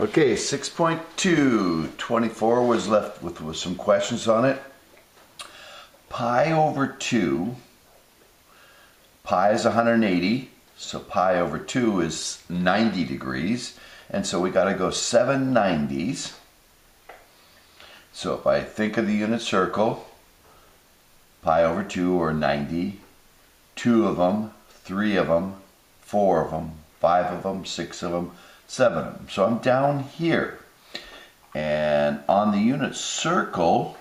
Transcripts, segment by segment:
Okay, 6.2, 24 was left with some questions on it. Pi over 2, pi is 180, so pi over 2 is 90 degrees, and so we got to go 7 90s. So if I think of the unit circle, pi over 2 or 90, 2 of them, 3 of them, 4 of them, 5 of them, 6 of them, 7 of them. So I'm down here. And on the unit circle,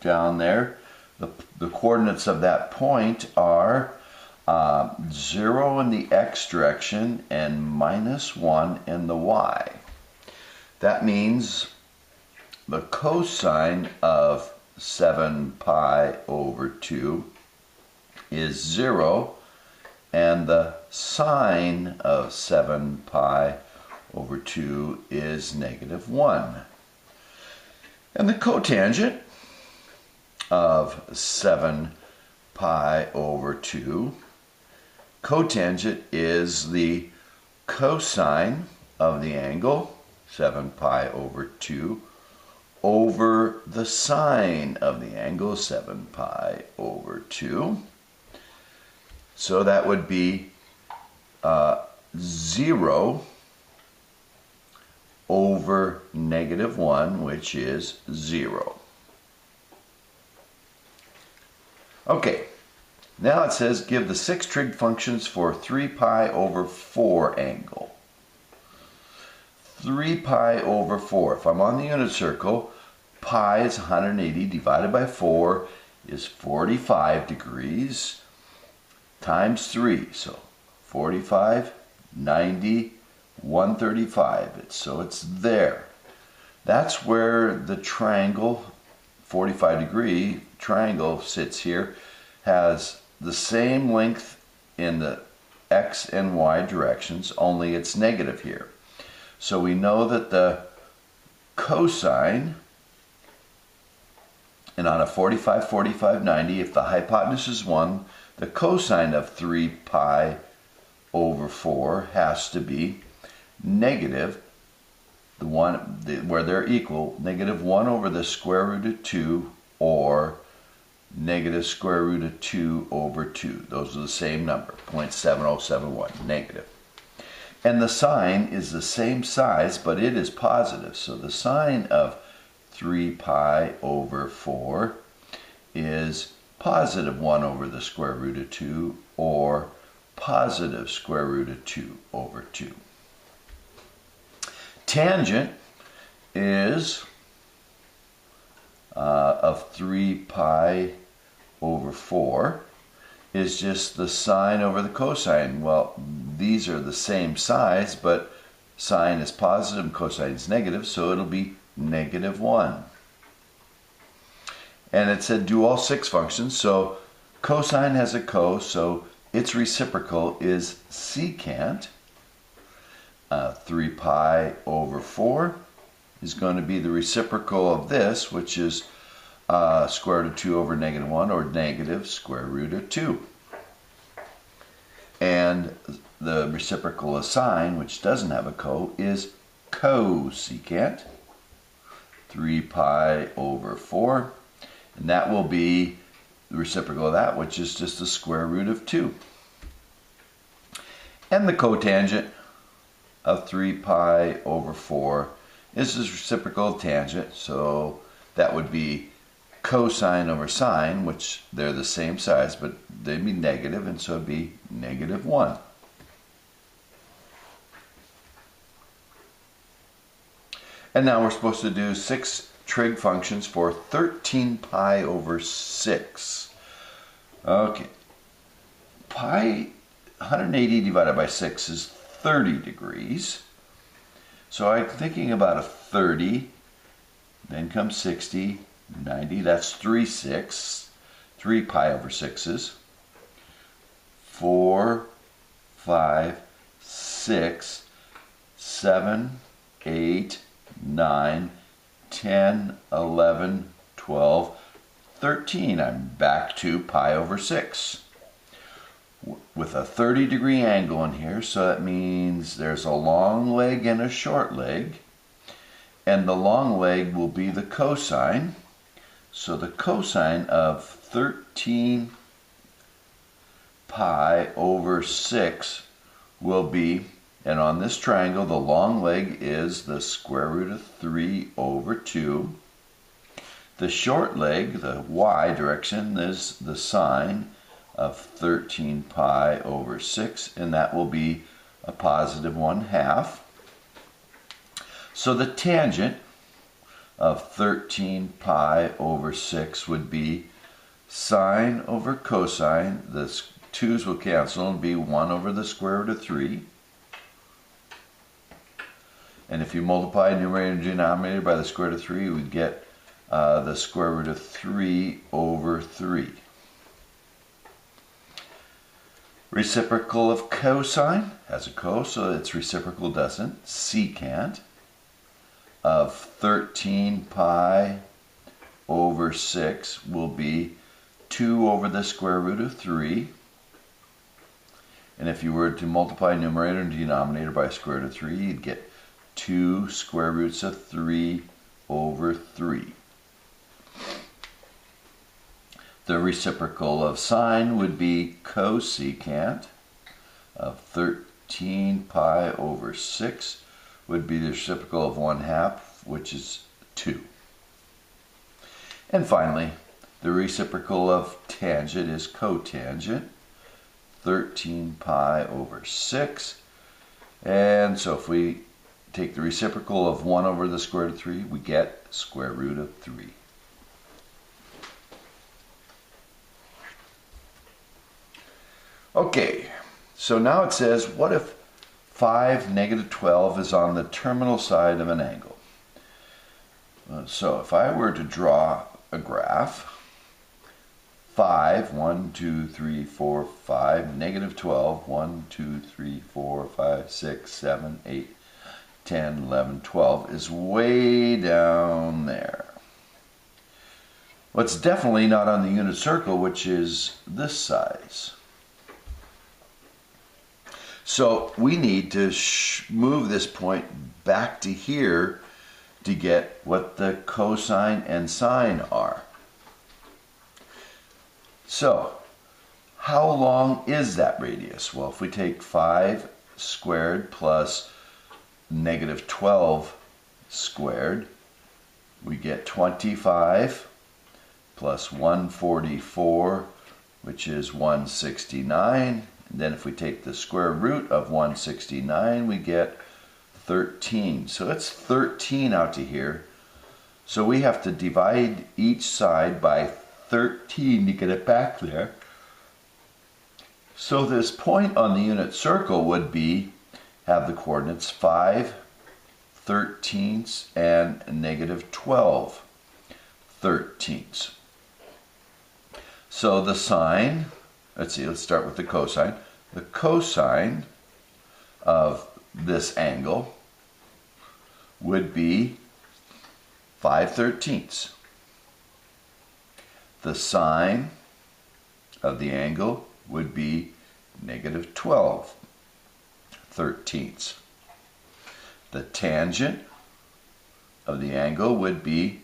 down there, the coordinates of that point are 0 in the x direction and -1 in the y. That means the cosine of 7 pi over 2 is 0, and the sine of 7 pi over 2 is -1. And the cotangent of 7 pi over 2, cotangent is the cosine of the angle, 7 pi over 2, over the sine of the angle, 7 pi over 2. So that would be 0 over -1, which is 0. Okay, now it says give the 6 trig functions for 3 pi over 4 angle. 3 pi over 4, if I'm on the unit circle, pi is 180 divided by 4 is 45 degrees times 3. So 45, 90, 135. So it's there. That's where the triangle, 45-degree triangle sits here, has the same length in the x and y directions, only it's negative here. So we know that the cosine, and on a 45, 45, 90, if the hypotenuse is 1, the cosine of 3 pi over 4 has to be negative, where they're equal, -1 over the square root of 2 or negative square root of 2 over 2. Those are the same number, 0.7071, negative. And the sine is the same size, but it is positive. So the sine of 3 pi over 4 is positive 1 over the square root of 2 or positive square root of 2 over 2. Tangent is of 3 pi over 4 is just the sine over the cosine. Well, these are the same size, but sine is positive and cosine is negative, so it'll be -1. And it said do all 6 functions, so cosine has a co, so its reciprocal is secant. 3 pi over 4 is going to be the reciprocal of this, which is square root of 2 over -1, or negative square root of 2. And the reciprocal of sine, which doesn't have a co, is cosecant. 3 pi over 4, and that will be the reciprocal of that, which is just the square root of 2. And the cotangent of 3 pi over 4 is the reciprocal of tangent, so that would be cosine over sine, which they're the same size, but they'd be negative, and so it'd be -1. And now we're supposed to do 6 trig functions for 13 pi over 6. Okay. Pi 180 divided by 6 is 30 degrees. So I'm thinking about a 30, then comes 60, 90, that's 3 pi over 6s. 4, 5, 6, 7, 8, 9, 10, 11, 12, 13. I'm back to pi over 6. With a 30-degree angle in here, so that means there's a long leg and a short leg. and the long leg will be the cosine. So the cosine of 13 pi over 6 will be, and on this triangle the long leg is the square root of 3 over 2. The short leg, the y direction, is the sine of 13 pi over 6, and that will be a positive 1/2. So the tangent of 13 pi over 6 would be sine over cosine. The 2's will cancel and be 1 over the square root of 3. And if you multiply numerator and denominator by the square root of 3, you would get the square root of 3 over 3. Reciprocal of cosine has a cos, so its reciprocal doesn't. Secant of 13 pi over 6 will be 2 over the square root of 3. And if you were to multiply numerator and denominator by square root of 3, you'd get 2 square roots of 3 over 3. The reciprocal of sine would be cosecant of 13 pi over 6 would be the reciprocal of 1/2, which is 2. And finally, the reciprocal of tangent is cotangent, 13 pi over 6. And so if we take the reciprocal of 1 over the square root of 3, we get square root of 3. Okay, so now it says, what if 5, negative 12 is on the terminal side of an angle? So if I were to draw a graph, 5, 1, 2, 3, 4, 5, negative 12, 1, 2, 3, 4, 5, 6, 7, 8, 10, 11, 12 is way down there. Well, it's definitely not on the unit circle, which is this size. So we need to move this point back to here to get what the cosine and sine are. So how long is that radius? Well, if we take 5 squared plus negative 12 squared, we get 25 plus 144, which is 169. And then if we take the square root of 169, we get 13. So it's 13 out to here. So we have to divide each side by 13 to get it back there. So this point on the unit circle would be, have the coordinates 5 13ths and negative 12 13ths. So the sine, let's start with the cosine. The cosine of this angle would be 5 13ths. The sine of the angle would be negative 12 13ths. The tangent of the angle would be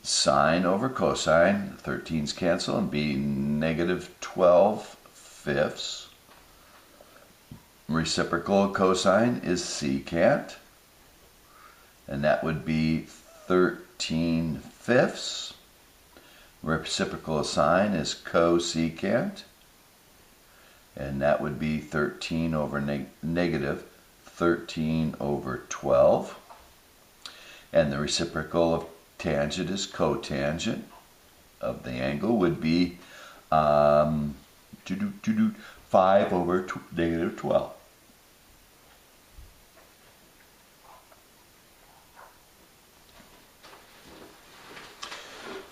sine over cosine, 13's cancel, and be negative 12 fifths. Reciprocal of cosine is secant, and that would be 13 fifths. Reciprocal of sine is cosecant, and that would be 13 over negative 13 over 12. And the reciprocal of tangent is cotangent of the angle would be 5 over negative 12.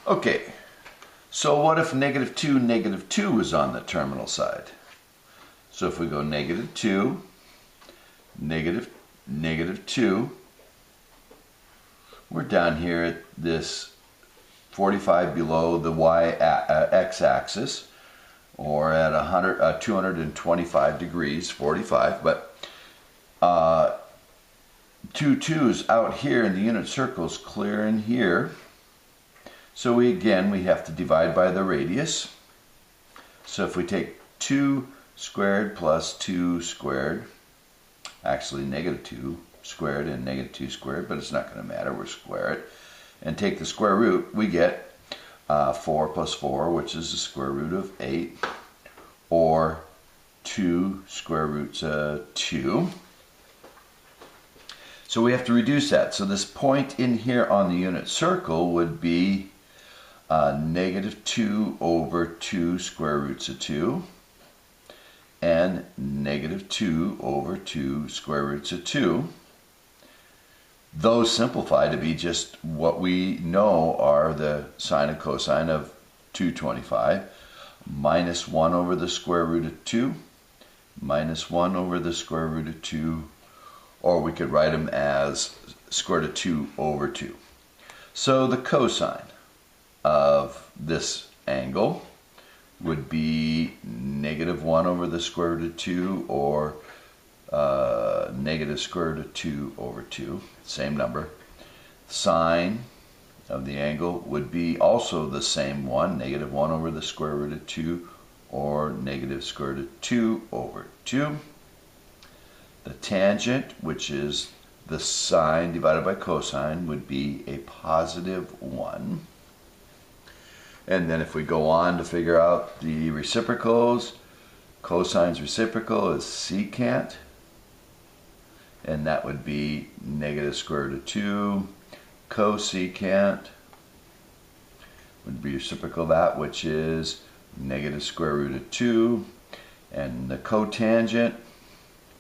Okay, so what if negative 2 is on the terminal side? So if we go negative 2, negative 2, we're down here at this 45 below the x-axis, or at 225 degrees, 45. But two 2's out here in the unit circles, clear in here. So we have to divide by the radius. So if we take 2 squared plus 2 squared, actually negative 2 squared and negative 2 squared, but it's not going to matter, we'll square it, and take the square root, we get 4 plus 4, which is the square root of 8, or 2 square roots of 2. So we have to reduce that. So this point in here on the unit circle would be negative 2 over 2 square roots of 2, and negative 2 over 2 square roots of 2. Those simplify to be just what we know are the sine and cosine of 225, minus 1 over the square root of 2, minus 1 over the square root of 2, or we could write them as square root of 2 over 2. So the cosine of this angle would be negative 1 over the square root of 2, or negative square root of 2 over 2, same number. Sine of the angle would be also the same one, negative 1 over the square root of 2, or negative square root of 2 over 2. The tangent, which is the sine divided by cosine, would be a positive 1. And then if we go on to figure out the reciprocals, cosine's reciprocal is secant, and that would be negative square root of 2. Cosecant would be reciprocal of that, which is negative square root of 2. And the cotangent,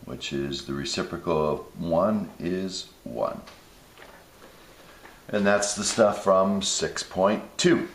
which is the reciprocal of 1, is 1. And that's the stuff from 6.2.